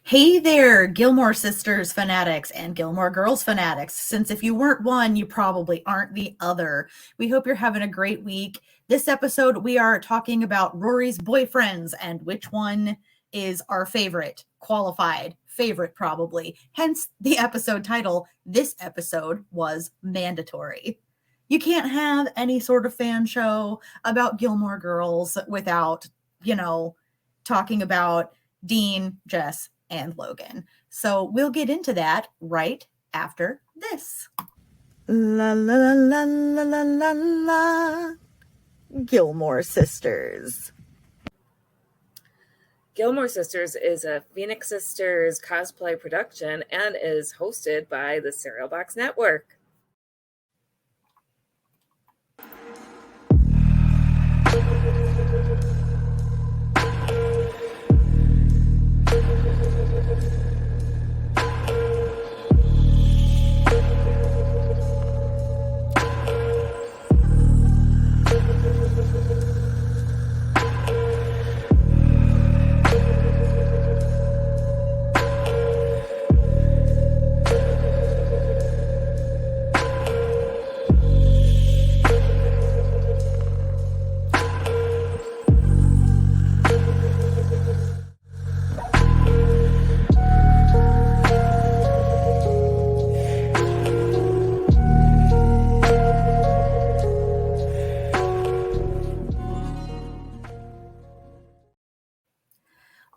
Hey there, Gilmore Sisters fanatics and Gilmore Girls fanatics. Since if you weren't one, you probably aren't the other. We hope you're having a great week. This episode, we are talking about Rory's boyfriends and which one is our favorite, qualified favorite, probably. Hence the episode title. This episode was mandatory. You can't have any sort of fan show about Gilmore Girls without, talking about Dean, Jess, and Logan. So we'll get into that right after this. La la la la la la la. Gilmore Sisters. Gilmore Sisters is a Phoenix Sisters cosplay production and is hosted by the Cereal Box Network.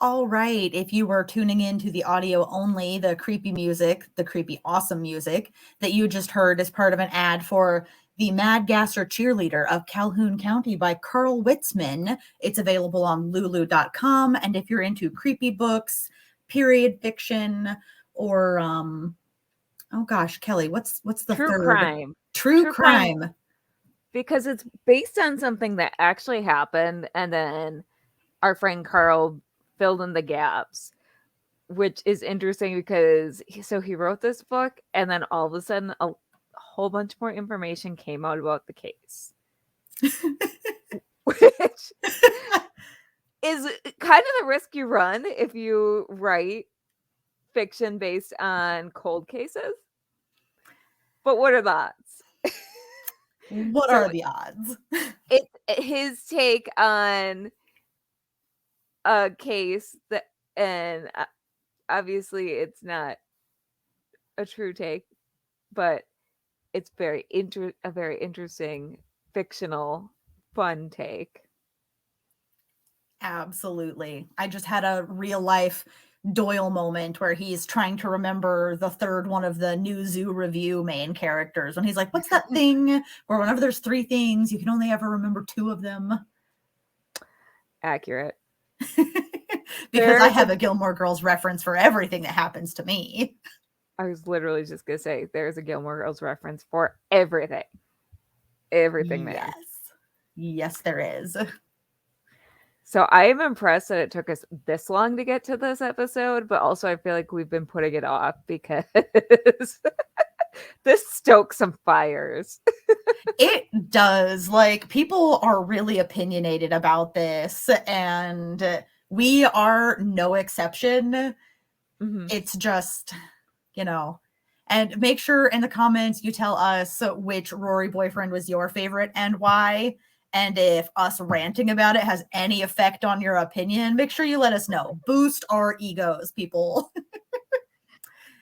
All right, if you were tuning in to the audio only, the creepy music, the creepy awesome music that you just heard is part of an ad for The Mad Gasser Cheerleader of Calhoun County by Carl Witzman. It's available on lulu.com, and if you're into creepy books, period fiction, or oh gosh, Kelly, what's the True third? crime. True crime. Because it's based on something that actually happened, and then our friend Carl filled in the gaps, which is interesting because he wrote this book, and then all of a sudden a whole bunch more information came out about the case. Which is kind of the risk you run if you write fiction based on cold cases. But what are the odds? What are the odds? It's his take on a case that, and obviously it's not a true take, but it's a very interesting, fictional, fun take. Absolutely. I just had a real life Doyle moment where he's trying to remember the third one of the New Zoo Review main characters. And he's like, what's that thing where whenever there's three things, you can only ever remember two of them? Accurate. Because I have a Gilmore Girls reference for everything that happens to me. I was literally just going to say, there's a Gilmore Girls reference for everything. Everything there. Yes, there is. So I am impressed that it took us this long to get to this episode, but also I feel like we've been putting it off because this stokes some fires. It does. Like, people are really opinionated about this, and we are no exception. Mm-hmm. It's just, and make sure in the comments you tell us which Rory boyfriend was your favorite and why. And if us ranting about it has any effect on your opinion, make sure you let us know. Boost our egos, people.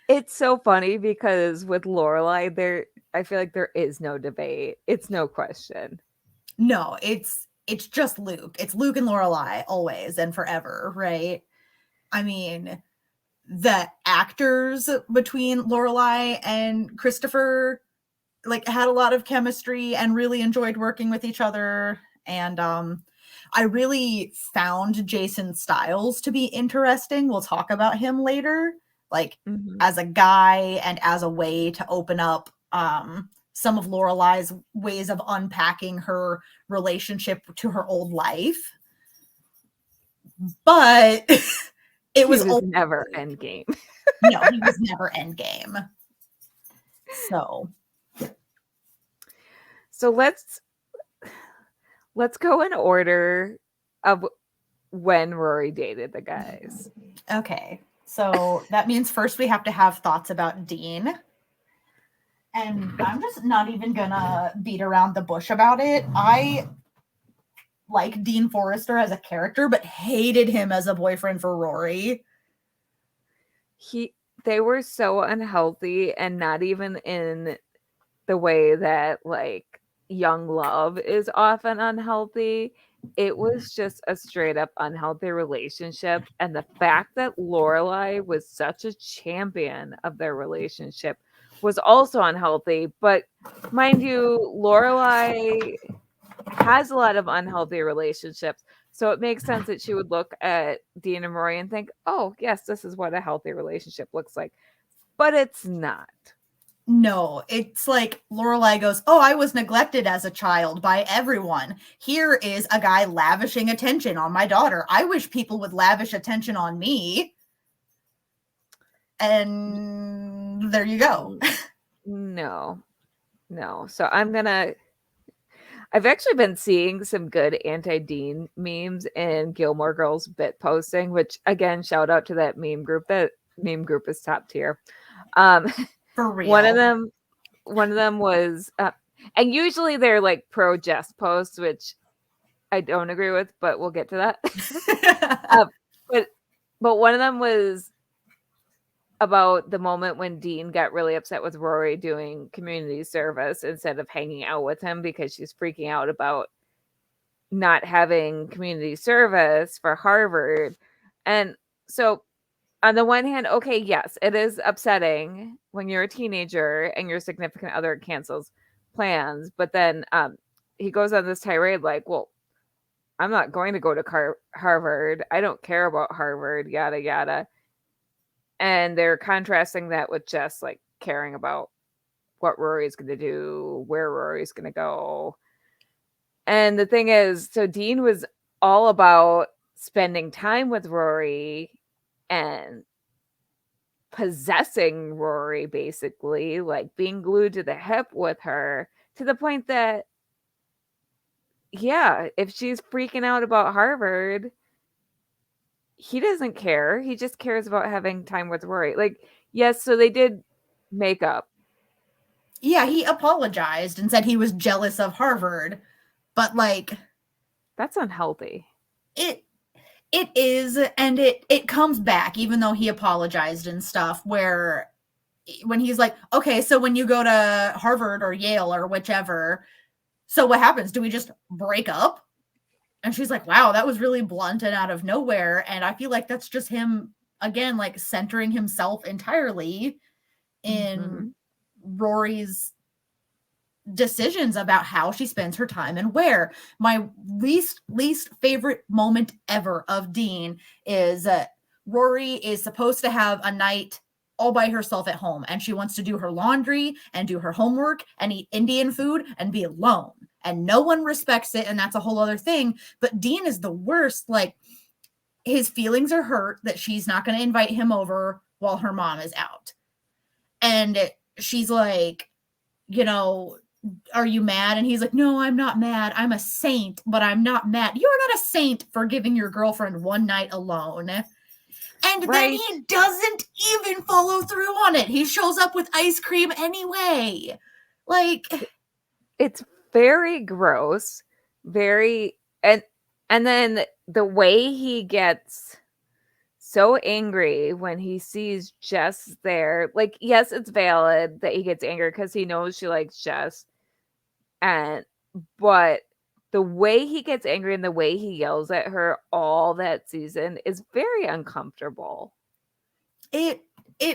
It's so funny because with Lorelai, I feel like there is no debate. It's no question. No, it's just Luke. It's Luke and Lorelai always and forever, right? I mean, the actors between Lorelai and Christopher had a lot of chemistry and really enjoyed working with each other. And I really found Jason Stiles to be interesting. We'll talk about him later, as a guy and as a way to open up some of Lorelai's ways of unpacking her relationship to her old life. But he was never endgame. No, he was never endgame. So let's go in order of when Rory dated the guys. Okay. So that means first we have to have thoughts about Dean. And I'm just not even gonna beat around the bush about it. I like Dean Forrester as a character, but hated him as a boyfriend for Rory. They were so unhealthy, and not even in the way that like young love is often unhealthy. It was just a straight up unhealthy relationship, and the fact that Lorelai was such a champion of their relationship was also unhealthy. But mind you, Lorelai has a lot of unhealthy relationships, so it makes sense that she would look at Dean and Rory and think, oh yes, this is what a healthy relationship looks like. But it's not. No, it's like Lorelai goes, "Oh, I was neglected as a child by everyone. Here is a guy lavishing attention on my daughter. I wish people would lavish attention on me." And there you go. No. So I've actually been seeing some good anti-Dean memes in Gilmore Girls bit posting, which again, shout out to that meme group. That meme group is top tier. For real. One of them was, and usually they're like pro Jess posts, which I don't agree with, but we'll get to that. But one of them was about the moment when Dean got really upset with Rory doing community service instead of hanging out with him because she's freaking out about not having community service for Harvard. And so on the one hand, okay, yes, it is upsetting when you're a teenager and your significant other cancels plans, but then he goes on this tirade like, well, I'm not going to go to Harvard. I don't care about Harvard, yada, yada. And they're contrasting that with Jess like caring about what Rory's going to do, where Rory's going to go. And the thing is, so Dean was all about spending time with Rory and possessing Rory, basically, like being glued to the hip with her, to the point that, yeah, if she's freaking out about Harvard, he doesn't care. He just cares about having time with Rory. Like, yes, so they did make up. Yeah, he apologized and said he was jealous of Harvard, but like, that's unhealthy. It is, and it comes back even though he apologized and stuff, where when he's like, okay, so when you go to Harvard or Yale or whichever, so what happens? Do we just break up? And she's like, wow, that was really blunt and out of nowhere. And I feel like that's just him, again, like centering himself entirely in Rory's decisions about how she spends her time and where. My least favorite moment ever of Dean is Rory is supposed to have a night all by herself at home, and she wants to do her laundry and do her homework and eat Indian food and be alone, and no one respects it, and that's a whole other thing. But Dean is the worst. Like, his feelings are hurt that she's not going to invite him over while her mom is out, and she's like, you know, are you mad? And he's like, no, I'm not mad. I'm a saint, but I'm not mad. You're not a saint for giving your girlfriend one night alone. And then he doesn't even follow through on it. He shows up with ice cream anyway. Like, it's very gross. Very, and then the way he gets so angry when he sees Jess there. Like, yes, it's valid that he gets angry because he knows she likes Jess. But the way he gets angry and the way he yells at her all that season is very uncomfortable. It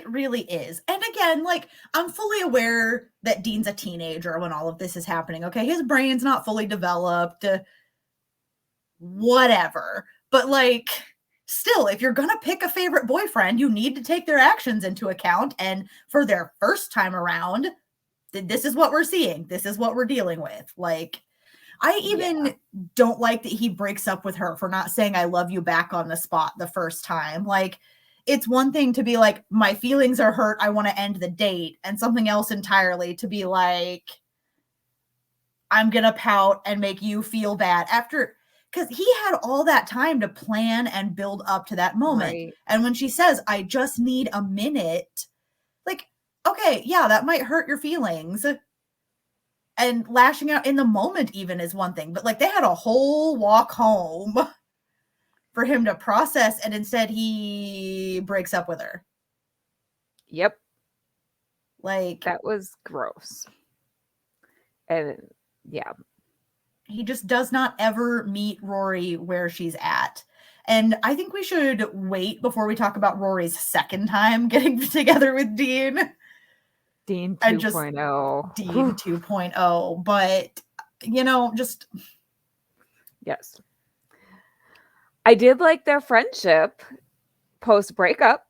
really is. And again, like, I'm fully aware that Dean's a teenager when all of this is happening. Okay, his brain's not fully developed. Whatever. But like, still, if you're gonna pick a favorite boyfriend, you need to take their actions into account. And for their first time around, this is what we're seeing. This is what we're dealing with. Like, I even don't like that he breaks up with her for not saying I love you back on the spot the first time. Like, it's one thing to be like, my feelings are hurt, I want to end the date, and something else entirely to be like, I'm gonna pout and make you feel bad after. because he had all that time to plan and build up to that moment. Right. And when she says, I just need a minute, like, okay, yeah, that might hurt your feelings. And lashing out in the moment even is one thing, but like they had a whole walk home for him to process, and instead he breaks up with her. Yep. Like, that was gross. And yeah. He just does not ever meet Rory where she's at. And I think we should wait before we talk about Rory's second time getting together with Dean. Dean And just 2.0. Dean 2.0. But, just. Yes. I did like their friendship post breakup,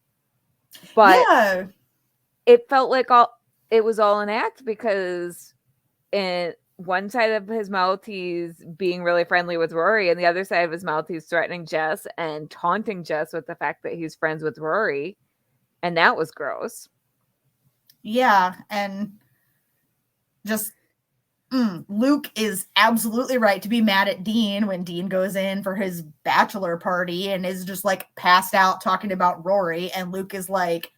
but yeah, it felt like it was all an act, because in one side of his mouth he's being really friendly with Rory, and the other side of his mouth he's threatening Jess and taunting Jess with the fact that he's friends with Rory, and that was gross. Yeah, and just Luke is absolutely right to be mad at Dean when Dean goes in for his bachelor party and is just like passed out talking about Rory, and Luke is like,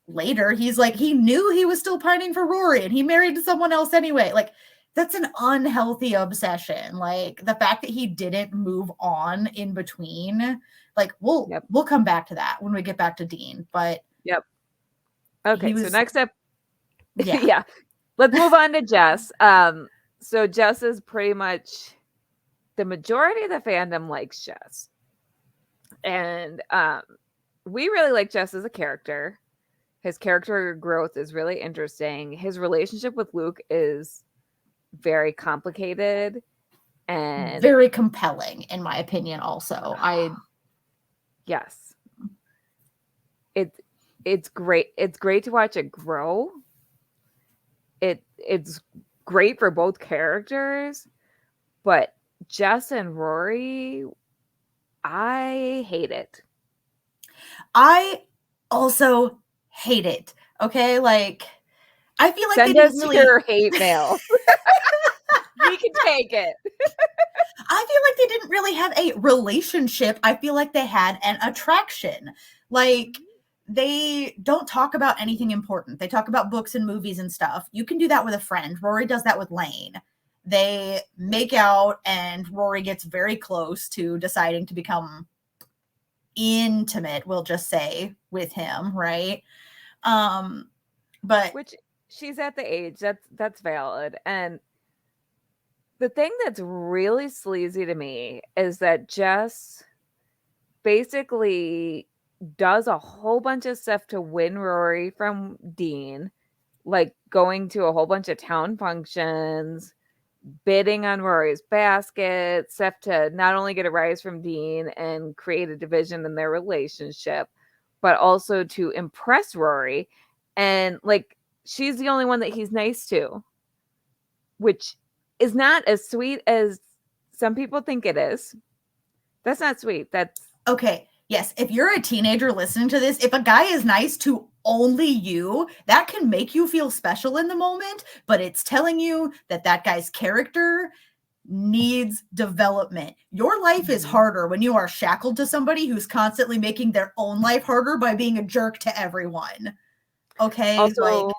later he's like, he knew he was still pining for Rory and he married someone else anyway. Like, that's an unhealthy obsession. Like, the fact that he didn't move on in between, like, we'll come back to that when we get back to Dean. But okay, so next up, yeah. Let's move on to Jess. So Jess is pretty much, the majority of the fandom likes Jess. And we really like Jess as a character. His character growth is really interesting. His relationship with Luke is very complicated and very compelling, in my opinion, also. Yes. It's great. It's great to watch it grow. It's great for both characters, but Jess and Rory, I hate it. I also hate it. Okay, like, I feel like send they us didn't really your hate mail. We can take it. I feel like they didn't really have a relationship. I feel like they had an attraction. Like, they don't talk about anything important. They talk about books and movies and stuff. You can do that with a friend. Rory does that with Lane. They make out, and Rory gets very close to deciding to become intimate, we'll just say, with him, right? But which, she's at the age that's valid. And the thing that's really sleazy to me is that Jess basically does a whole bunch of stuff to win Rory from Dean, like going to a whole bunch of town functions, bidding on Rory's basket, stuff to not only get a rise from Dean and create a division in their relationship, but also to impress Rory. And like, she's the only one that he's nice to, which is not as sweet as some people think it is. That's not sweet. That's okay. Yes, if you're a teenager listening to this, if a guy is nice to only you, that can make you feel special in the moment, but it's telling you that that guy's character needs development. Your life is harder when you are shackled to somebody who's constantly making their own life harder by being a jerk to everyone. Okay? Also, like,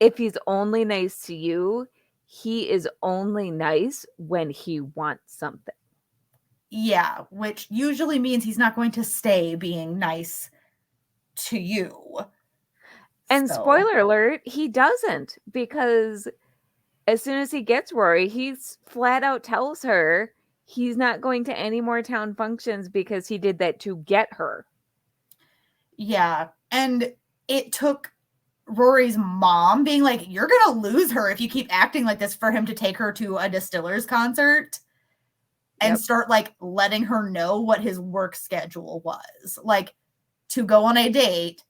if he's only nice to you, he is only nice when he wants something. Yeah, which usually means he's not going to stay being nice to you. And spoiler alert, he doesn't, because as soon as he gets Rory, he's flat out tells her he's not going to any more town functions because he did that to get her. Yeah, and it took Rory's mom being like, you're gonna lose her if you keep acting like this, for him to take her to a Distillers concert and start like letting her know what his work schedule was, like to go on a date,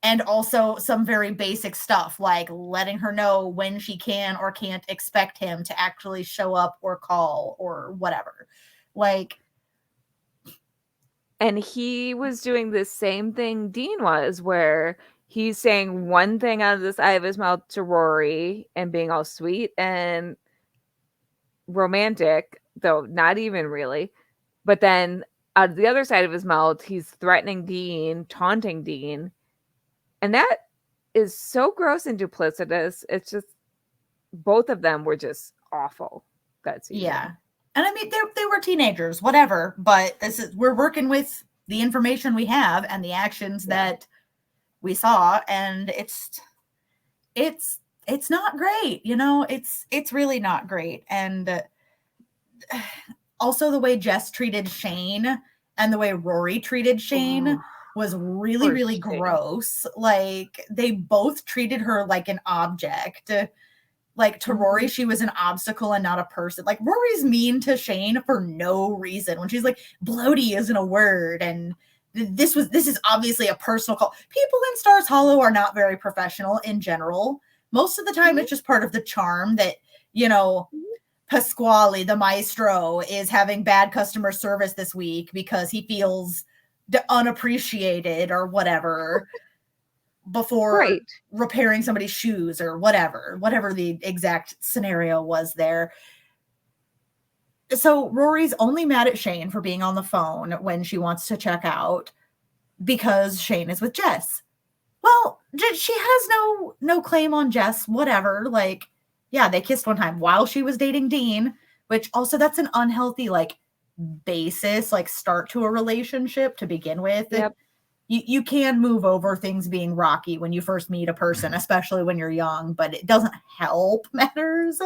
and also some very basic stuff like letting her know when she can or can't expect him to actually show up or call or whatever. Like, and he was doing the same thing Dean was, where he's saying one thing out of the side of his mouth to Rory and being all sweet and romantic, though not even really. But then out of the other side of his mouth, he's threatening Dean, taunting Dean. And that is so gross and duplicitous. It's just, both of them were just awful that season. Yeah. And I mean, they were teenagers, whatever, but we're working with the information we have and the actions that we saw, and it's not great, it's really not great. And also the way Jess treated Shane and the way Rory treated Shane was really, really gross. Like, they both treated her like an object. Like, to Rory, she was an obstacle and not a person. Like, Rory's mean to Shane for no reason when she's like, bloaty isn't a word, and this is obviously a personal call. People in Stars Hollow are not very professional in general. Most of the time, it's just part of the charm that, Pasquale, the maestro, is having bad customer service this week because he feels unappreciated or whatever before repairing somebody's shoes or whatever the exact scenario was there. So Rory's only mad at Shane for being on the phone when she wants to check out because Shane is with Jess. Well, she has no claim on Jess, whatever. Like, yeah, they kissed one time while she was dating Dean, which also, that's an unhealthy, like, basis, like, start to a relationship to begin with. Yep. You can move over things being rocky when you first meet a person, especially when you're young, but it doesn't help matters.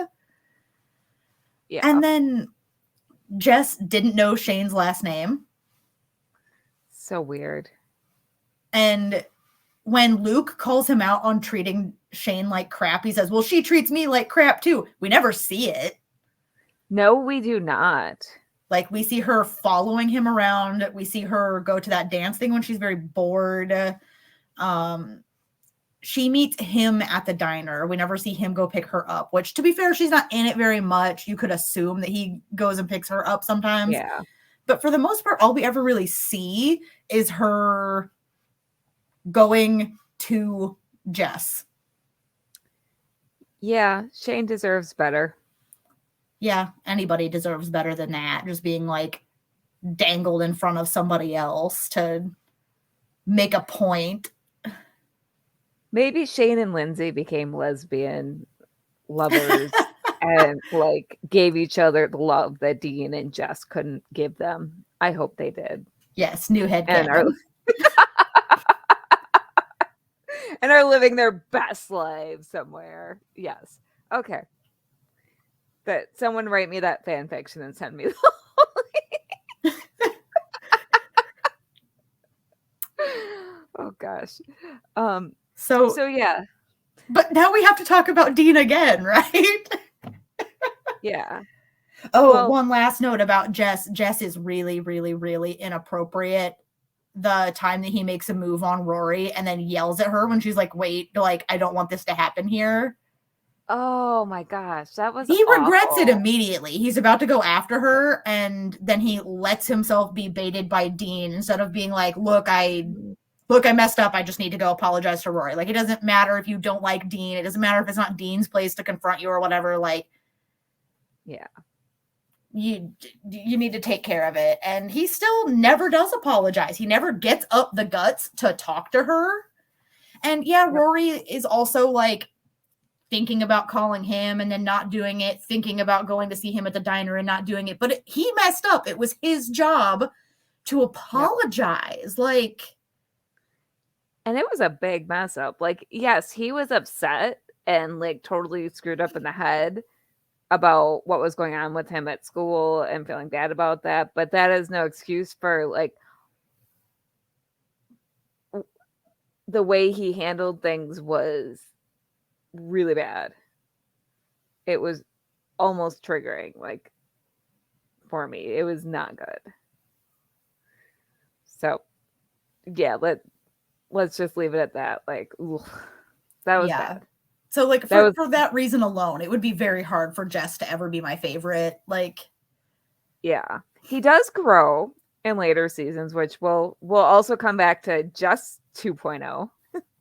Yeah. And then Jess didn't know Shane's last name. So weird. And when Luke calls him out on treating Shane like crap, he says, well, she treats me like crap too. We never see it. No, we do not. Like, we see her following him around. We see her go to that dance thing when she's very bored. She meets him at the diner. We never see him go pick her up, which, to be fair, she's not in it very much. You could assume that he goes and picks her up sometimes. Yeah. But for the most part, all we ever really see is her going to Jess. Yeah, Shane deserves better. Yeah, anybody deserves better than that. Just being, like, dangled in front of somebody else to make a point. Maybe Shane and Lindsay became lesbian lovers and, like, gave each other the love that Dean and Jess couldn't give them. I hope they did. Yes, new headcanon. And are living their best lives somewhere. Yes. Okay. But someone write me that fan fiction and send me the Oh gosh. So yeah. But now we have to talk about Dean again, right? Yeah. One last note about Jess. Jess is really, really, really inappropriate. The time that he makes a move on Rory and then yells at her when she's like, wait, like, I don't want this to happen here. Oh my gosh, that was He awful. regrets it immediately. He's about to go after her, and then he lets himself be baited by Dean instead of being like, look, I messed up. I just need to go apologize to Rory. Like, it doesn't matter if you don't like Dean. It doesn't matter if it's not Dean's place to confront you or whatever. Like, yeah. You need to take care of it. And he still never does apologize. He never gets up the guts to talk to her. And yeah, Rory is also, like, thinking about calling him and then not doing it, thinking about going to see him at the diner and not doing it. But he messed up. It was his job to apologize. Like, and it was a big mess up. Like, yes, he was upset and, like, totally screwed up in the head about what was going on with him at school and feeling bad about that. But that is no excuse for, like, the way he handled things was really bad. It was almost triggering, like, for me. It was not good. So, yeah, let's just leave it at that. Like, ugh, that was bad. So, like, for that reason alone, it would be very hard for Jess to ever be my favorite. Like, yeah, he does grow in later seasons, which we'll also come back to Jess 2.0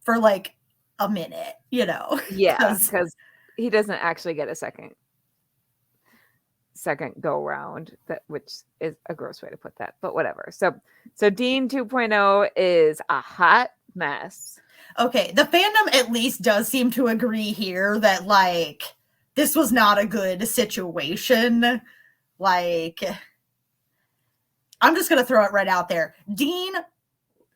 for, like, a minute, you know. Yeah, because he doesn't actually get a second second go round, which is a gross way to put that, but whatever. So Dean 2.0 is a hot mess. Okay, the fandom at least does seem to agree here that, like, this was not a good situation. Like, I'm just going to throw it right out there. Dean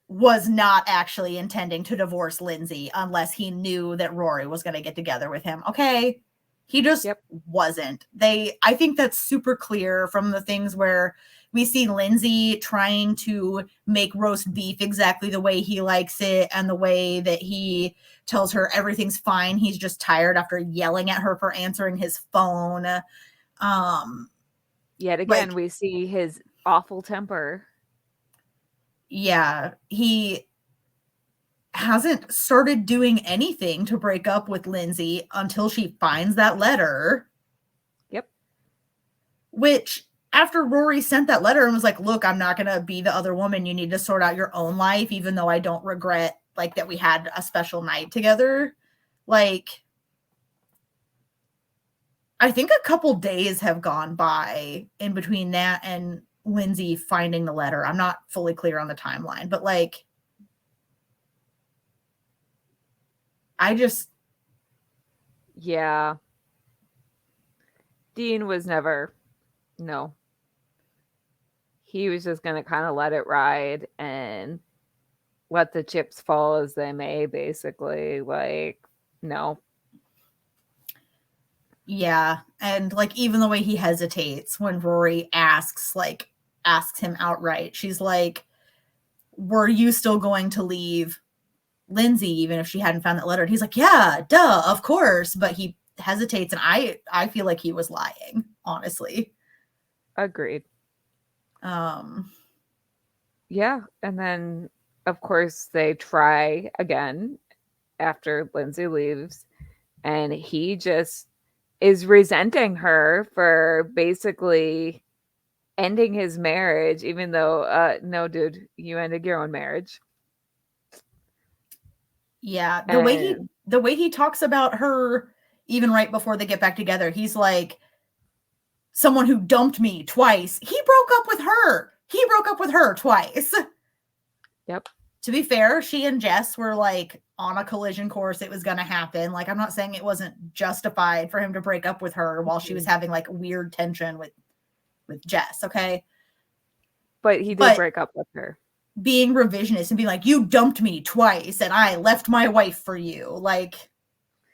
was not actually intending to divorce Lindsay unless he knew that Rory was going to get together with him. Okay? He just wasn't. I think that's super clear from the things where we see Lindsay trying to make roast beef exactly the way he likes it, and the way that he tells her everything's fine. He's just tired after yelling at her for answering his phone. Yet again, we see his awful temper. Yeah, he hasn't started doing anything to break up with Lindsay until she finds that letter. Yep. Which, after Rory sent that letter and was like, look, I'm not going to be the other woman. You need to sort out your own life, even though I don't regret, like, that we had a special night together. Like, I think a couple days have gone by in between that and Lindsay finding the letter. I'm not fully clear on the timeline, but, like, yeah. Dean was never, no. He was just going to kind of let it ride and let the chips fall as they may, basically. Like, no. Yeah. And, like, even the way he hesitates when Rory asks him outright, she's like, were you still going to leave Lindsay even if she hadn't found that letter? And he's like, yeah, duh, of course. But he hesitates, and I feel like he was lying, honestly. Agreed. Yeah. And then, of course, they try again after Lindsay leaves, and he just is resenting her for basically ending his marriage, even though, no, dude, you ended your own marriage. Yeah. The way he talks about her, even right before they get back together, he's like, someone who dumped me twice. He broke up with her. He broke up with her twice. Yep. To be fair, she and Jess were, like, on a collision course. It was going to happen. Like, I'm not saying it wasn't justified for him to break up with her while she was having, like, weird tension with Jess, okay? But he did break up with her. Being revisionist and being like, you dumped me twice and I left my wife for you. Like,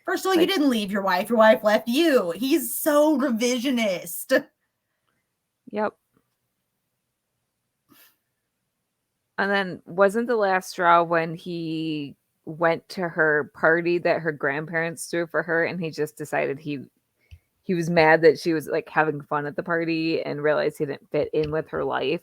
first of all, you didn't leave your wife left you. He's so revisionist. Yep. And then wasn't the last straw when he went to her party that her grandparents threw for her, and he just decided he was mad that she was, like, having fun at the party and realized he didn't fit in with her life?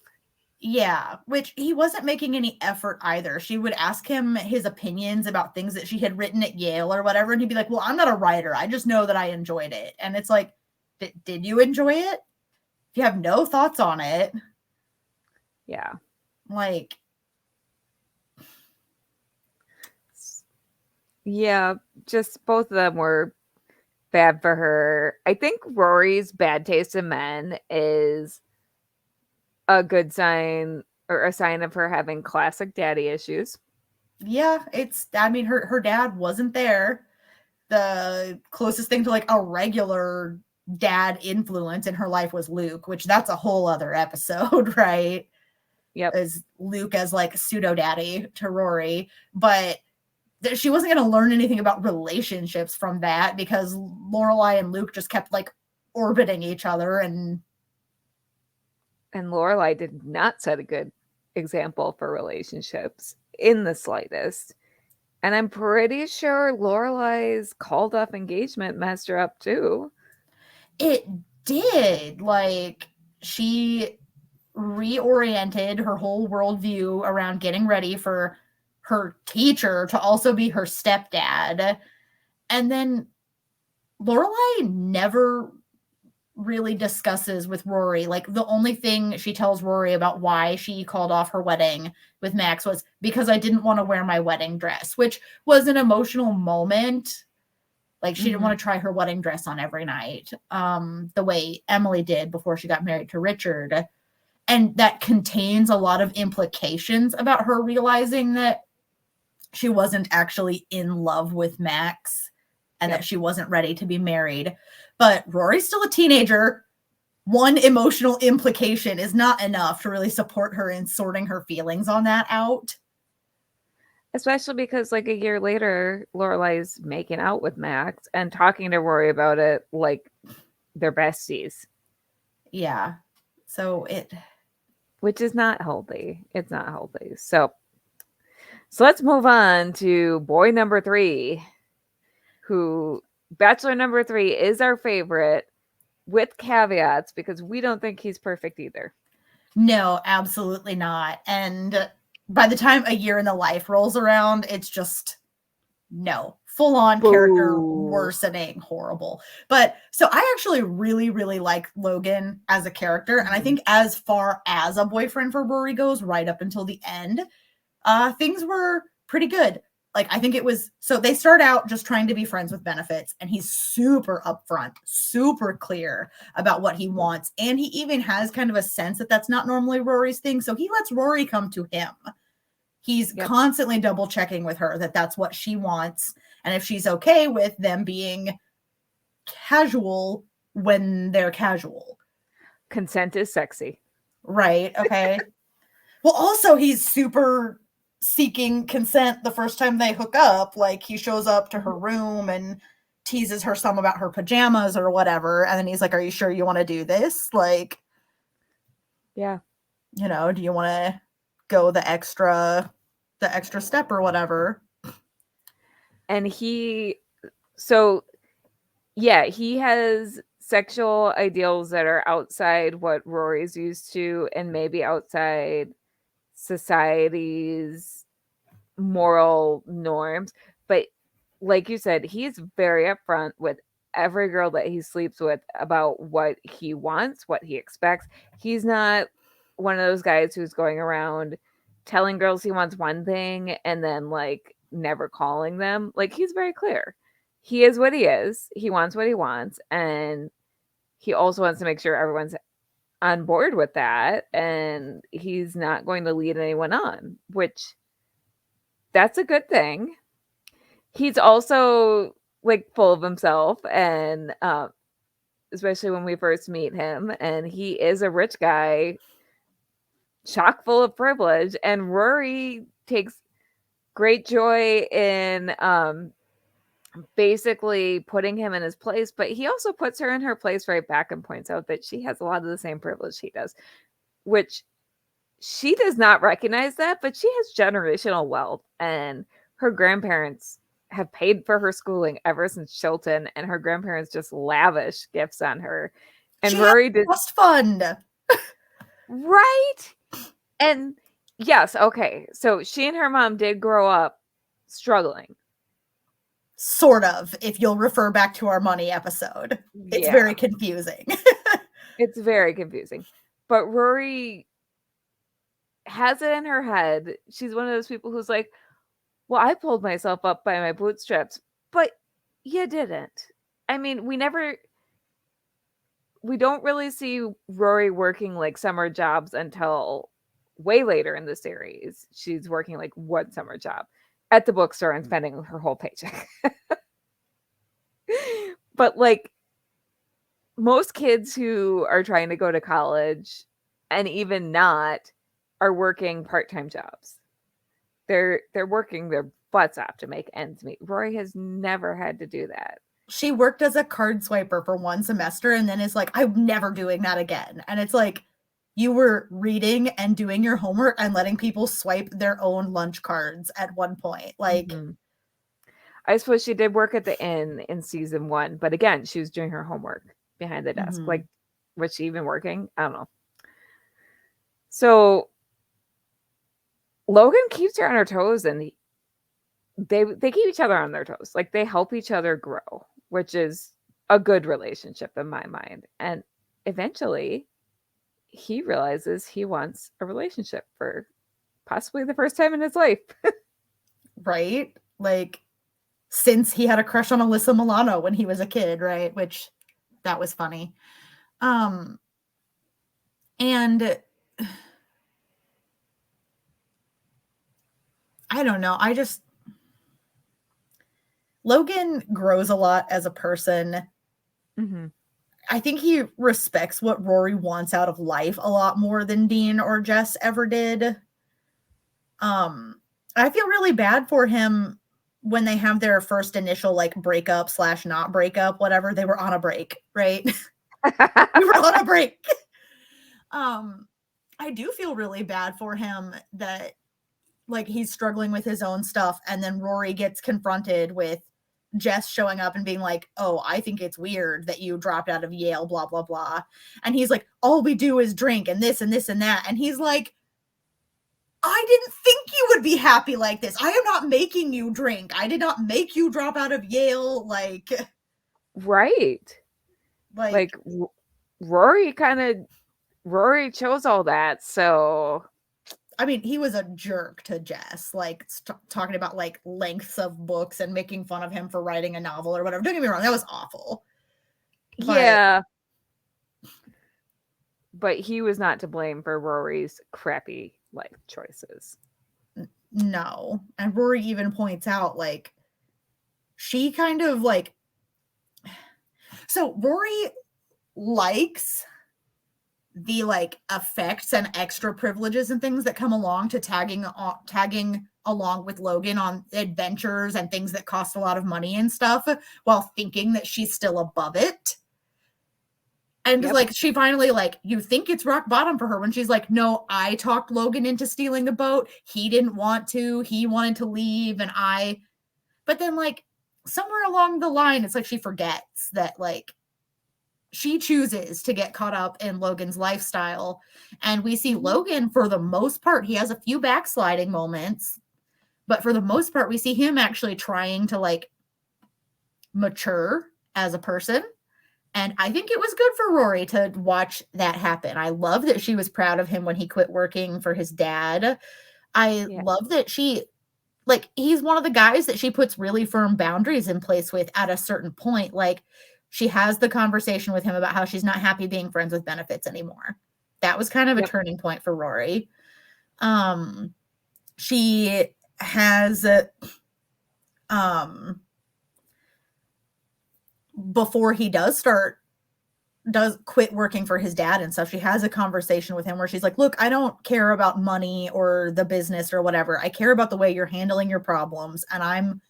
Yeah, which he wasn't making any effort either. She would ask him his opinions about things that she had written at Yale or whatever, and he'd be like, well, I'm not a writer. I just know that I enjoyed it. And it's like, did you enjoy it? If you have no thoughts on it. Yeah. Like, yeah, just both of them were bad for her. I think Rory's bad taste in men is a good sign, or a sign of her having classic daddy issues. Yeah, her dad wasn't there. The closest thing to, like, a regular dad influence in her life was Luke, which that's a whole other episode, right? Yep. As Luke as, like, pseudo daddy to Rory, but she wasn't going to learn anything about relationships from that, because Lorelai and Luke just kept, like, orbiting each other, and Lorelai did not set a good example for relationships in the slightest. And I'm pretty sure Lorelai's called off engagement messed her up too. It did. Like, she reoriented her whole worldview around getting ready for her teacher to also be her stepdad. And then Lorelai never really discusses with Rory. Like, the only thing she tells Rory about why she called off her wedding with Max was because I didn't want to wear my wedding dress, which was an emotional moment. Like she didn't want to try her wedding dress on every night, the way Emily did before she got married to Richard. And that contains a lot of implications about her realizing that she wasn't actually in love with Max and that she wasn't ready to be married. But Rory's still a teenager. One emotional implication is not enough to really support her in sorting her feelings on that out. Especially because, like, a year later, Lorelai's making out with Max and talking to Rory about it like they're besties. Yeah. So which is not healthy. It's not healthy. So let's move on to boy number 3, who Bachelor number 3 is our favorite, with caveats because we don't think he's perfect either. No, absolutely not. And by the time a year in the life rolls around, it's just no, full on character worsening, horrible. But so I actually really, really like Logan as a character. And I think as far as a boyfriend for Rory goes, right up until the end, things were pretty good. Like, I think it was, so they start out just trying to be friends with benefits, and he's super upfront, super clear about what he wants. And he even has kind of a sense that that's not normally Rory's thing. So he lets Rory come to him. He's constantly double checking with her that that's what she wants. And if she's okay with them being casual when they're casual. Consent is sexy. Right. Okay. Well, also he's super seeking consent the first time they hook up. Like he shows up to her room and teases her some about her pajamas or whatever. And then he's like, are you sure you want to do this? Like, yeah. You know, do you want to go the extra step or whatever? And he has sexual ideals that are outside what Rory's used to and maybe outside society's moral norms. But like you said, he's very upfront with every girl that he sleeps with about what he wants, what he expects. He's not one of those guys who's going around telling girls he wants one thing and then like never calling them. Like he's very clear. He is what he is. He wants what he wants, and he also wants to make sure everyone's on board with that, and he's not going to lead anyone on, which that's a good thing. He's also like full of himself, and especially when we first meet him, and he is a rich guy chock full of privilege, and Rory takes great joy in basically putting him in his place, but he also puts her in her place right back and points out that she has a lot of the same privilege he does, which she does not recognize that, but she has generational wealth, and her grandparents have paid for her schooling ever since Chilton, and her grandparents just lavish gifts on her. And Rory did trust fund. Right? And yes, okay. So she and her mom did grow up struggling. Sort of, if you'll refer back to our money episode. It's very confusing. It's very confusing. But Rory has it in her head. She's one of those people who's like, well, I pulled myself up by my bootstraps, but you didn't. I mean, we don't really see Rory working like summer jobs until way later in the series. She's working like one summer job at the bookstore and spending her whole paycheck. But like most kids who are trying to go to college and even not are working part-time jobs. They're working their butts off to make ends meet. Rory has never had to do that. She worked as a card swiper for one semester and then is like, I'm never doing that again. And it's like, you were reading and doing your homework and letting people swipe their own lunch cards at one point. Like, I suppose she did work at the inn in season 1, but again, she was doing her homework behind the desk. Like, was she even working? I don't know. So Logan keeps her on her toes, and they keep each other on their toes. Like, they help each other grow, which is a good relationship in my mind. And eventually he realizes he wants a relationship for possibly the first time in his life. Right? Like, since he had a crush on Alyssa Milano when he was a kid, right? Which that was funny. And I don't know. Logan grows a lot as a person. Mm-hmm. I think he respects what Rory wants out of life a lot more than Dean or Jess ever did. I feel really bad for him when they have their first initial like breakup / not breakup, whatever. They were on a break, right? We were on a break. I do feel really bad for him that like he's struggling with his own stuff, and then Rory gets confronted with Jess showing up and being like, oh, I think it's weird that you dropped out of Yale, blah, blah, blah. And he's like, all we do is drink and this and this and that. And he's like, I didn't think you would be happy like this. I am not making you drink. I did not make you drop out of Yale. Right. Like Rory chose all that. So I mean, he was a jerk to Jess, like talking about like lengths of books and making fun of him for writing a novel or whatever. Don't get me wrong, that was awful. Yeah. But he was not to blame for Rory's crappy life choices. No. And Rory even points out, like, she kind of like. So Rory likes the like effects and extra privileges and things that come along to tagging along with Logan on adventures and things that cost a lot of money and stuff, while thinking that she's still above it. And like she finally like, you think it's rock bottom for her when she's like, no, I talked Logan into stealing the boat. He didn't want to. He wanted to leave, but then like somewhere along the line, it's like she forgets that like she chooses to get caught up in Logan's lifestyle. And we see Logan, for the most part, he has a few backsliding moments, but for the most part, we see him actually trying to like mature as a person. And I think it was good for Rory to watch that happen. I love that she was proud of him when he quit working for his dad. I love that he's one of the guys that she puts really firm boundaries in place with at a certain point. Like, she has the conversation with him about how she's not happy being friends with Benefits anymore. That was kind of a turning point for Rory. She has before he does quit working for his dad and stuff, she has a conversation with him where she's like, look, I don't care about money or the business or whatever. I care about the way you're handling your problems, and I'm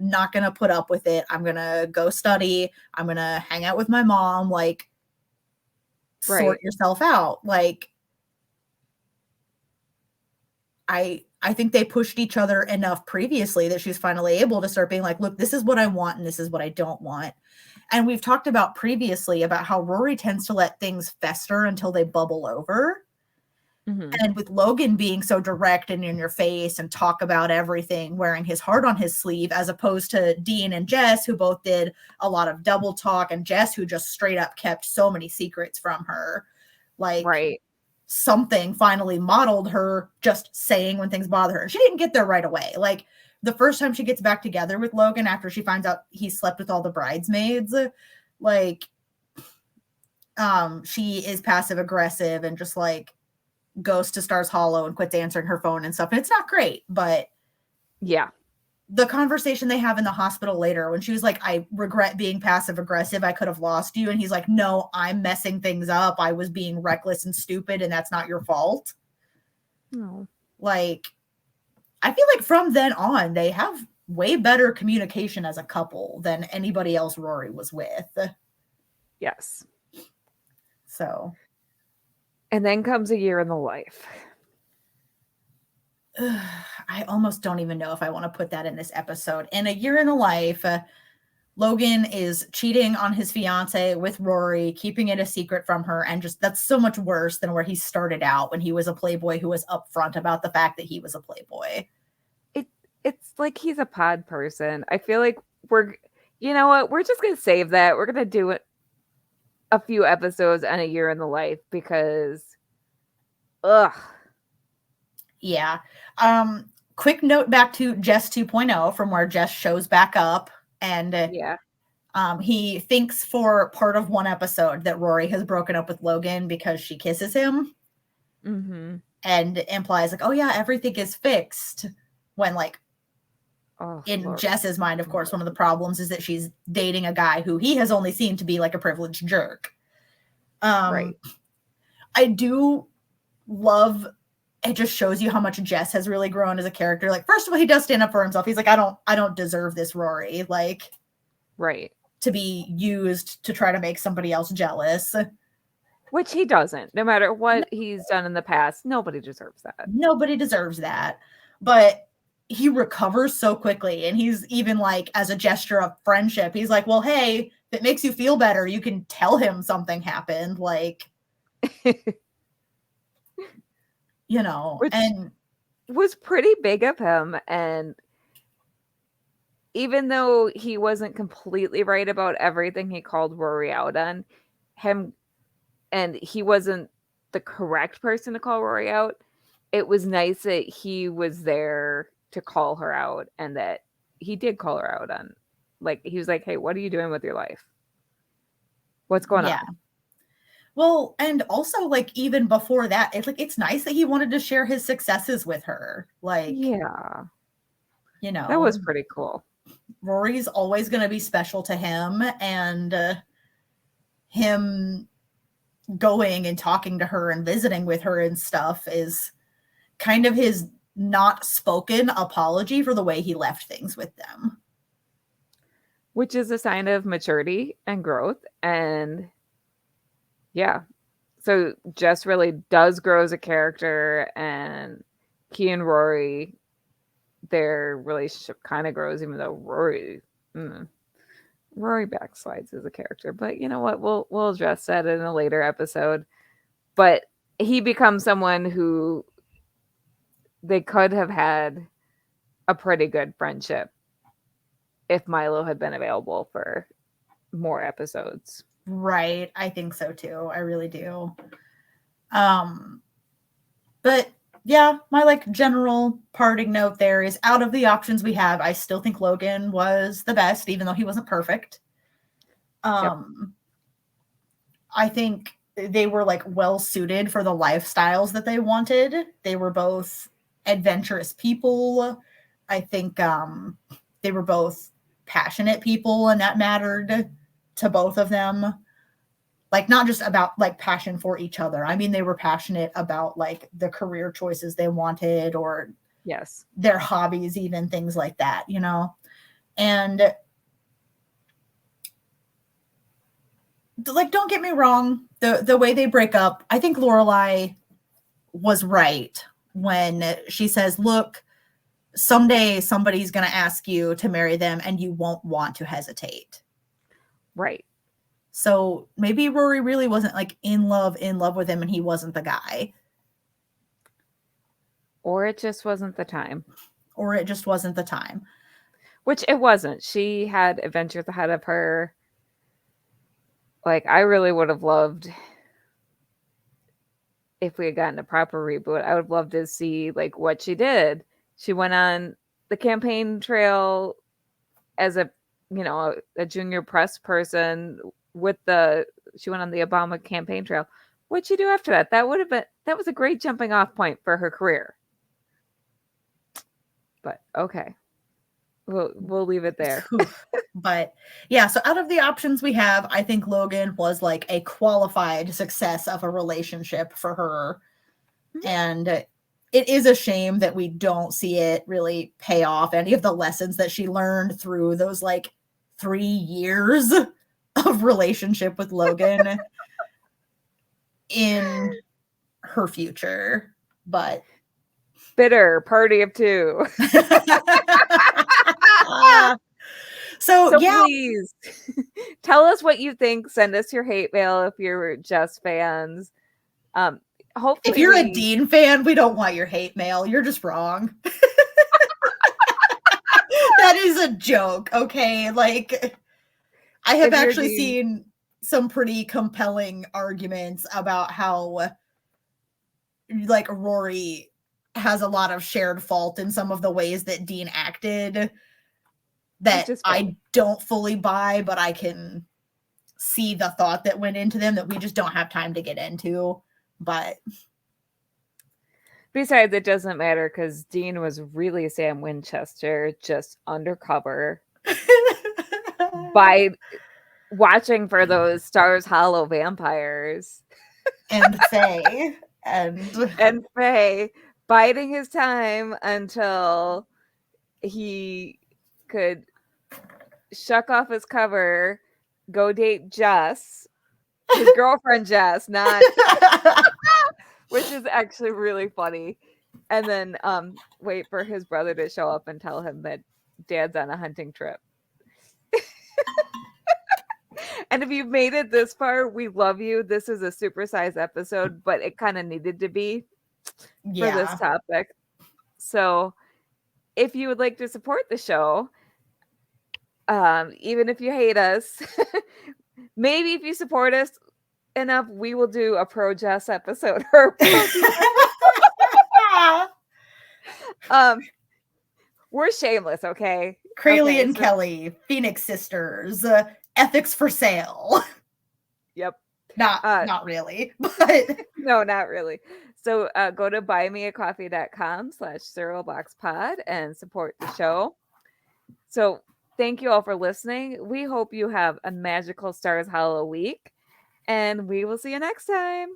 not going to put up with it. I'm going to go study. I'm going to hang out with my mom. Like, sort yourself out. Like, I think they pushed each other enough previously that she's finally able to start being like, look, this is what I want and this is what I don't want. And we've talked about previously about how Rory tends to let things fester until they bubble over. Mm-hmm. And with Logan being so direct and in your face and talk about everything, wearing his heart on his sleeve, as opposed to Dean and Jess, who both did a lot of double talk, and Jess, who just straight up kept so many secrets from her. Like, something finally modeled her just saying when things bother her. She didn't get there right away. Like, the first time she gets back together with Logan after she finds out he slept with all the bridesmaids, like, she is passive aggressive and just like goes to Stars Hollow and quits answering her phone and stuff. And it's not great, but the conversation they have in the hospital later when she was like, I regret being passive aggressive. I could have lost you. And he's like, no, I'm messing things up. I was being reckless and stupid, and that's not your fault. No. Like, I feel like from then on, they have way better communication as a couple than anybody else Rory was with. Yes. So. And then comes a year in the life. I almost don't even know if I want to put that in this episode. In a year in the life, Logan is cheating on his fiance with Rory, keeping it a secret from her. And just, that's so much worse than where he started out when he was a playboy who was upfront about the fact that he was a playboy. It's like he's a pod person. I feel like you know what? We're just going to save that. We're going to do it a few episodes and a year in the life because, ugh. Yeah. quick note back to Jess 2.0 from where Jess shows back up, and Yeah. he thinks for part of one episode that Rory has broken up with Logan because she kisses him, and implies like, oh yeah, everything is fixed, when like in Lord. Jess's mind, of course, one of the problems is that she's dating a guy who he has only seen to be like a privileged jerk. Right. I do love, it just shows you how much Jess has really grown as a character. Like, first of all, he does stand up for himself. He's like, I don't deserve this, Rory. Like, right. To be used to try to make somebody else jealous. Which he doesn't. No matter what he's done in the past, nobody deserves that. Nobody deserves that. But he recovers so quickly, and he's even like, as a gesture of friendship, he's like, well, hey, if it makes you feel better, you can tell him something happened. Like, you know, which and was pretty big of him. And even though he wasn't completely right about everything he called Rory out on, him, and he wasn't the correct person to call Rory out, it was nice that he was there to call her out, and that he did call her out on, like, he was like, hey, what are you doing with your life? What's going on? Well, and also, like, even before that, it's nice that he wanted to share his successes with her. Like, yeah, you know, that was pretty cool. Rory's always going to be special to him, and him going and talking to her and visiting with her and stuff is kind of his not spoken apology for the way he left things with them. Which is a sign of maturity and growth. And yeah, so Jess really does grow as a character, and he and Rory, their relationship kind of grows, even though Rory backslides as a character. But you know what? We'll address that in a later episode. But he becomes someone who they could have had a pretty good friendship if Milo had been available for more episodes. Right. I think so too. I really do. But yeah, my like general parting note there is, out of the options we have, I still think Logan was the best, even though he wasn't perfect. Yep. I think they were like well suited for the lifestyles that they wanted. They were both adventurous people. I think they were both passionate people, and that mattered to both of them. Like, not just about like passion for each other. I mean, they were passionate about like the career choices they wanted, or yes, their hobbies, even things like that, you know? And like, don't get me wrong, the way they break up, I think Lorelai was right when she says, look, someday somebody's going to ask you to marry them and you won't want to hesitate. right. So maybe Rory really wasn't like in love with him, and he wasn't the guy. Or it just wasn't the time. Which it wasn't. She had adventures ahead of her. Like, I really would have loved, if we had gotten a proper reboot, I would have loved to see like what she did. She went on the campaign trail as a junior press person she went on the Obama campaign trail. What'd she do after that? That was a great jumping off point for her career. But okay. We'll leave it there. But yeah, so out of the options we have, I think Logan was like a qualified success of a relationship for her. Mm-hmm. And it is a shame that we don't see it really pay off any of the lessons that she learned through those like 3 years of relationship with Logan in her future. But bitter party of two. So yeah, please tell us what you think. Send us your hate mail if you're Jess fans. Hopefully, if you're a Dean fan, we don't want your hate mail. You're just wrong. That is a joke, okay? Like, I have actually seen some pretty compelling arguments about how like Rory has a lot of shared fault in some of the ways that Dean acted that I don't fully buy, but I can see the thought that went into them that we just don't have time to get into. But besides, it doesn't matter because Dean was really Sam Winchester, just undercover by watching for those Stars Hollow vampires. And Faye. And Faye, biding his time until he could shuck off his cover, go date Jess, his girlfriend Jess, not which is actually really funny. And then wait for his brother to show up and tell him that dad's on a hunting trip. And if you've made it this far, we love you. This is a supersized episode, but it kind of needed to be for this topic. So if you would like to support the show, even if you hate us, maybe if you support us enough, we will do a pro Jess episode or we're shameless, okay? Crayle and Kelly, Phoenix Sisters, ethics for sale. Yep. Not really, but no, not really. So go to buymeacoffee.com/cerealboxpod and support the show. So thank you all for listening. We hope you have a magical Stars Hollow week, and we will see you next time.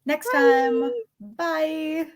Next time. Bye.